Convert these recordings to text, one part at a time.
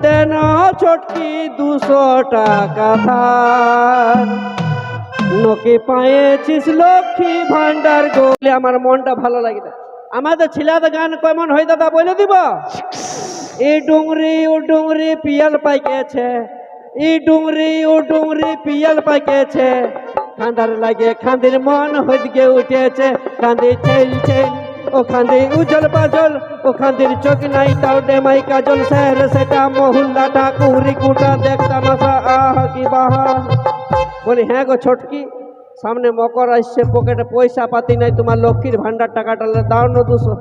দেন ছটকি 200 টাকা ধার, নোকে পায়েছিস লক্ষ্মী ভান্ডার গো। আমার মনটা ভালো লাগে না। আমাদের ছেলেদের গান কেমন হয় দাদা বলে দিব। এই ডুংরি ও ডুংরি পিয়াল পাইকেছে, এই ডুংরি ও ডুংরি পিয়াল পাইকেছে, খান্দার লাগে খান্দির মন হইদিকে উঠেছে, খান্দি ছেল ছেল ও খান্দি উজল পাজল, ও খান্দির চোখ নাই তাও ডেমাই কাজল, শহর সেটা মহুল্লাটা কুহরি কুটা দেখ তামাশা আহ কি বাহা। বলি হ্যাঁ গো ছটকি, সামনে মকর আসছে, পকেটে পয়সা পাতি নাই, তোমার লক্ষ্মীর ভান্ডার টাকাটা দাও না 200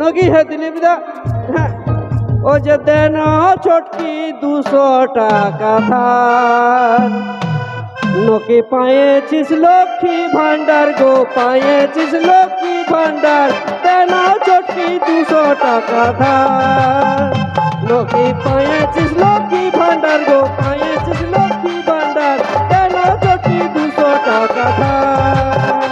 নগি হে দিলীপ দা। হ্যাঁ ও যে দেন ছটকি 200 টাকা ধার, নোকে পায়েছিস লক্ষ্মী ভান্ডার গো, পায়েছিস লক্ষ্মী ভান্ডার, দেন ছটকি 200 টাকা ধার, নোকে পায়েছিস লক্ষ্মী ভান্ডার গো, পায়েছিস লক্ষ্মী ভান্ডার, দেন ছটকি 200 টাকা ধার।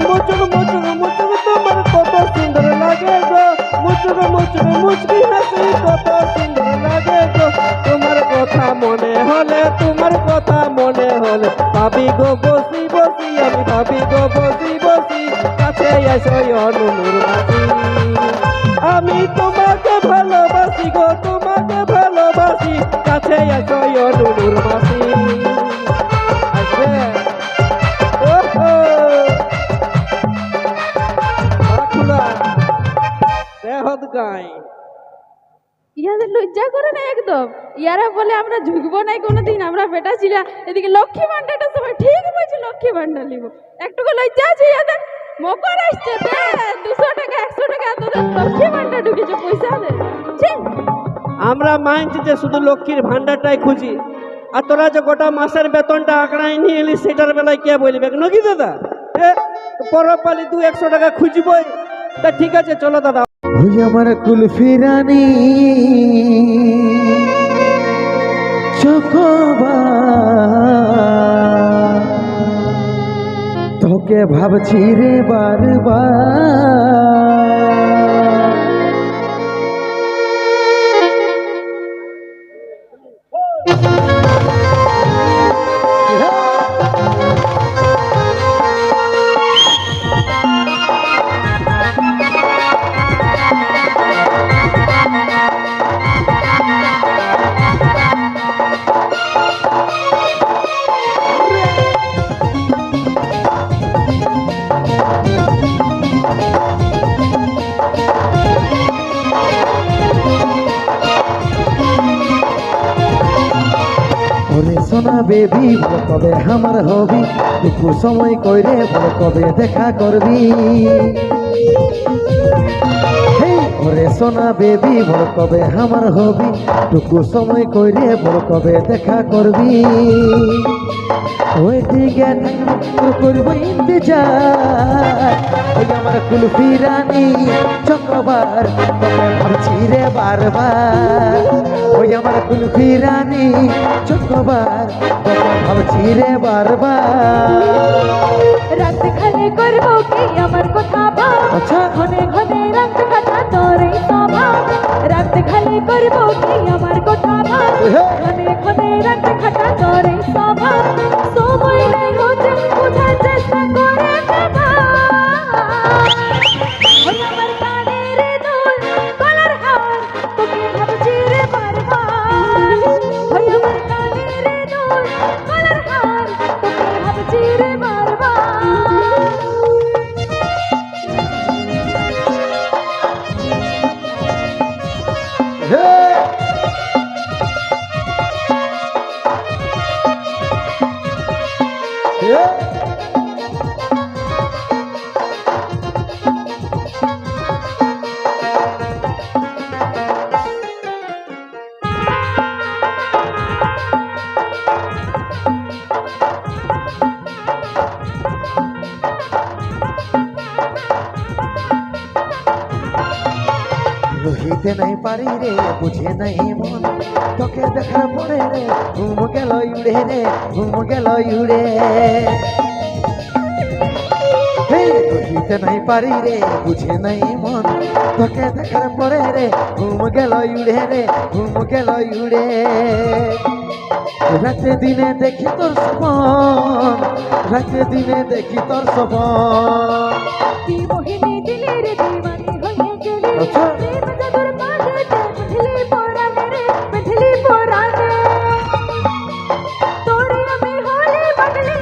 মুচুক মুচুক মুচুক তোমার কত সুন্দর লাগে গো, মুচুক মুচুক মুচকি হাসি কত সুন্দর লাগে গো, তোমার কথা মনে হলে, তোমার কথা মনে হলে ভাবি গো বসি বসি, আমি ভাবি গো বসি বসি, কাছে এসো অনুনুর মাসি, আমি তোমাকে ভালোবাসি গো, তোমাকে ভালোবাসি, কাছে এসো অনুনুর মাসি। আসবে ইয়াদের লজ্জা করে না একদম। ইয়ারা বলে আমরা ঝুঁকবো নাই কোনোদিন, আমরা বেটা ছিলা, এদিকে লক্ষ্মী ভান্ডারটার সময় ঠিক বলছি লক্ষ্মী ভান্ডার নিব, একটুকু লজ্জা আছে ইয়াদের। মকর আসছে 200 টাকা 100 টাকা তোদের লক্ষ্মী ভান্ডার ঢুকেছে, পয়সা দে। আমরা মানছি যে শুধু লক্ষ্মীর ভান্ডারটাই খুঁজি, আর তোরা যে গোটা মাসের বেতনটা আঁকড়াই নিয়ে এলি সেটার বেলায় কে বলবে নাকি দাদা? পরব পালি 200 টাকা খুঁজবই, তা ঠিক আছে চলো দাদা। ওই আমার কুলফি রানী চকোবার, তোকে ভাবছি রে বারবার, সোনা বেবি বল কবে আমার হবি, টুকু সময় কইরে বল কবে দেখা করবি, ওরে সোনা বেবি বল কবে আমার হবি, টুকু সময় কইরে বল কবে দেখা করবি, ওই দিকে করব ইন্তজার, ওই আমার কুলফি রানী চকোবার, তোকে ভাবছি রে বারবার, ওই আমার কুলফি রানী চকোবার, তোকে ভাবছি রে বারবার। রাত খালি করবো কি আমার কথা ভাব, আচ্ছা ঘনে ঘনে রাত খাটা তোরে স্বভাব, রাত খালি করবো কি আমার কথা ভাব, ঘনে ঘনে রাত খাটা তোরে স্বভাব, সময় নেই রোজে বোঝার চেষ্টা করে বাবা, ওই আমার কানের দুল গলার হার, তোকে ভাবছি রে বারবার, ওই আমার কানের দুল গলার হার, তোকে ভাবছি রে বারবার। রহিতে নাই পারি রে, বুঝে নাই মন, তোকে দেখার পরে রে ঘুম গেল উড়ে রে, ঘুম গেল উড়ে, হে রহিতে নাই পারি রে বুঝে নাই মন তোকে দেখার পরে রে ঘুম গেল উড়ে রে ঘুম গেল উড়ে রাতে দিনে দেখি তোর সপন রাতে দিনে দেখি তোর সপন কি মোহিনী দিলের দিওয়ানি হয়ে গেলি আচ্ছা। প্রেম জাদুর মাঝেতে পিঠলি পরানে রে পিঠলি পরানে তোরে আমি হলে পাগলি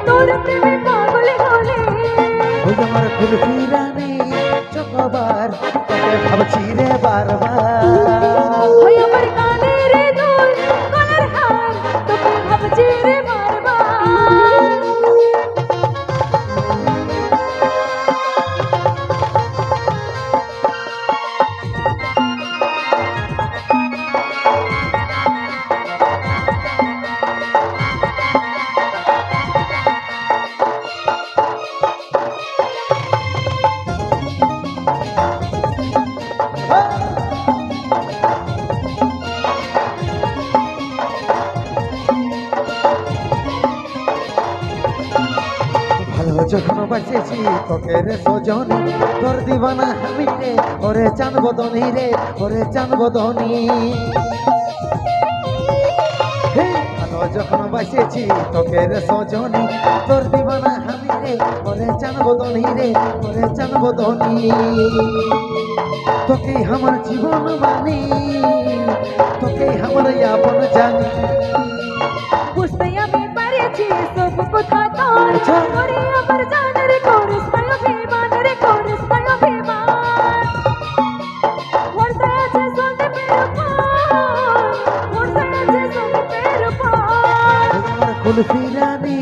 তোর প্রেমে পাগল হলে ওই আমার কুলফি রানী চকবার তোকে ভাবছি রে বারবার ওই আমার কানের দুল গলার হার তোকে ভাবছি রে বারবার ভালো যখন বাঁচেছি তোকে রে সজনী তোর দিবানা আমি রে ওরে চান বদনী রে ওরে চান বদনী হে ভালো যখন বাঁচেছি তোকে রে সজনী তোর দিবানা আমি রে ওরে চান বদনী রে ওরে চান বদনী তোকে আমার জীবন মানি তোকে আমার আপন জানি বুঝতে আমি পারেছি সব কথা তোর আচ্ছা। ওরে আমার জানের কোরস তাই অভিমান রে কোরস তাই অভিমান ভরসা আছে সোনে পের পার ভরসা আছে সোনে পের পার আমার কুলফি রানী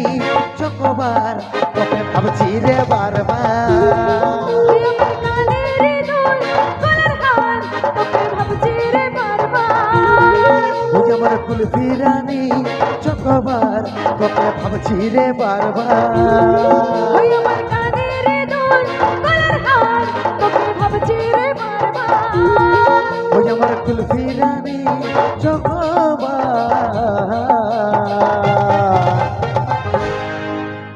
চকবার তোকে ভাবছি রে বারবার তুই আমার কানের দুল গলার হার তোকে ভাবছি রে বারবার ওই আমার কুলফি রানী চকবার তোকে ভাবছি রে বারবার ওই আমার কানের দুল গলার হার তোকে ভাবছি রে বারবার ওই আমার কুলফি রানী চকবার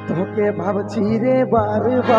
তোকে ভাবছি রে বারবার